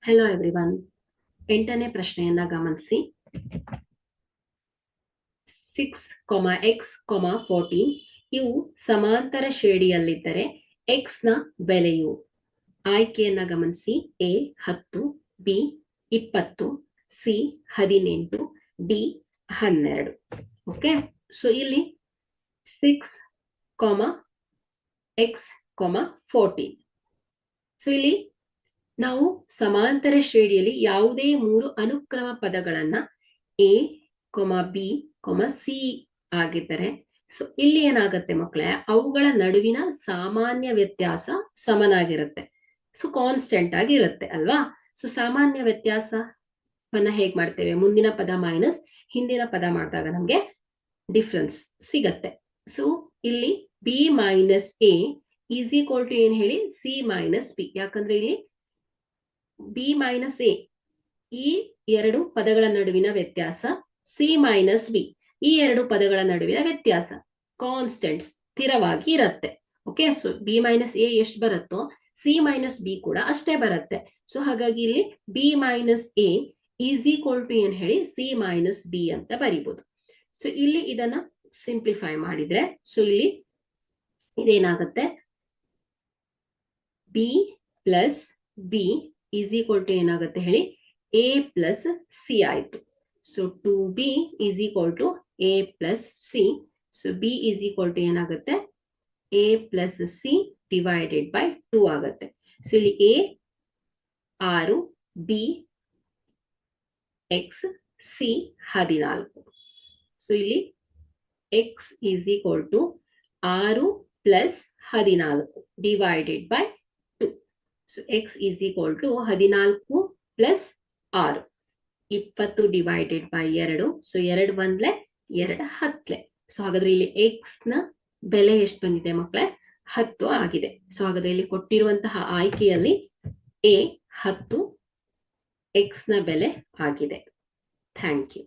Hello everyone. 8ನೇ ಪ್ರಶ್ನೆಯನ್ನ ಗಮನಿಸಿ. 6, x, 14 ಇವು ಸಮಾಂತರ ಶ್ರೇಣಿಯಲ್ಲಿದ್ದರೆ x ನ ಬೆಲೆಯು. ಆಯ್ಕೆಯನ್ನ ಗಮನಿಸಿ. A 10, B 20, C 18, D 12. Okay, so ಇಲ್ಲಿ 6, x, 14. ಸೊ ಇಲ್ಲಿ ನಾವು ಸಮಾಂತರ ಶ್ರೇಣಿಯಲ್ಲಿ ಯಾವುದೇ 3 ಅನುಕ್ರಮ ಪದಗಳನ್ನ ಎ, ಬಿ, ಸಿ ಆಗಿದ್ದರೆ ಸೊ ಇಲ್ಲಿ ಏನಾಗುತ್ತೆ ಮಕ್ಕಳೇ, ಅವುಗಳ ನಡುವಿನ ಸಾಮಾನ್ಯ ವ್ಯತ್ಯಾಸ ಸಮನಾಗಿರುತ್ತೆ. ಸೊ ಕಾನ್ಸ್ಟೆಂಟ್ ಆಗಿರುತ್ತೆ ಅಲ್ವಾ. ಸೊ ಸಾಮಾನ್ಯ ವ್ಯತ್ಯಾಸವನ್ನ ಹೇಗ್ ಮಾಡ್ತೇವೆ? ಮುಂದಿನ ಪದ ಮೈನಸ್ ಹಿಂದಿನ ಪದ ಮಾಡಿದಾಗ ನಮ್ಗೆ ಡಿಫ್ರೆನ್ಸ್ ಸಿಗತ್ತೆ. ಸೊ ಇಲ್ಲಿ B minus A is equal to ಏನ್ ಹೇಳಿ? C minus B. ಯಾಕಂದ್ರೆ ಇಲ್ಲಿ ಬಿ ಮೈನಸ್ ಎ ಈ 2 ಪದಗಳ ನಡುವಿನ ವ್ಯತ್ಯಾಸ, ಸಿ ಮೈನಸ್ ಬಿ ಈ 2 ಪದಗಳ ನಡುವಿನ ವ್ಯತ್ಯಾಸ ಕಾನ್ಸ್ಟೆಂಟ್ ಸ್ಥಿರವಾಗಿ ಇರುತ್ತೆ. Okay, so B minus A ಎಷ್ಟು ಬರುತ್ತೋ ಸಿ ಮೈನಸ್ ಬಿ ಕೂಡ ಅಷ್ಟೇ ಬರುತ್ತೆ. ಸೊ ಹಾಗಾಗಿ ಇಲ್ಲಿ B minus A is equal to ಏನ್ ಹೇಳಿ? ಸಿ ಮೈನಸ್ ಬಿ ಅಂತ ಬರೀಬಹುದು. ಸೊ ಇಲ್ಲಿ ಇದನ್ನ ಸಿಂಪ್ಲಿಫೈ ಮಾಡಿದ್ರೆ ಸೊ ಇಲ್ಲಿ ಇದೇನಾಗುತ್ತೆ? B plus B is equal to ಏನಾಗುತ್ತೆ ಹೇಳಿ? ಎ ಪ್ಲಸ್ ಸಿ ಆಯ್ತು. So 2b is equal to A plus C. So B is equal to ಏನಾಗುತ್ತೆ? A plus C divided by 2 ಆಗುತ್ತೆ. ಸೊ ಇಲ್ಲಿ A 6, B X, C 14. So ಇಲ್ಲಿ X is equal to 6 plus 14 divided by 2. So X is equal to 14 plus 6 20 divided by 2. So 2 ಬಂದ್ಲೆ 2 10. So ಹಾಗಾದ್ರೆ ಇಲ್ಲಿ X ನ ಬೆಲೆ ಎಷ್ಟು ಬಂದಿದೆ ಮಕ್ಕಳೇ? 10 ಆಗಿದೆ. ಸೊ ಹಾಗಾದ್ರೆ ಇಲ್ಲಿ ಕೊಟ್ಟಿರುವಂತಹ ಆಯ್ಕೆಯಲ್ಲಿ ಎ 10 ಎಕ್ಸ್ ನ ಬೆಲೆ ಆಗಿದೆ. Thank you.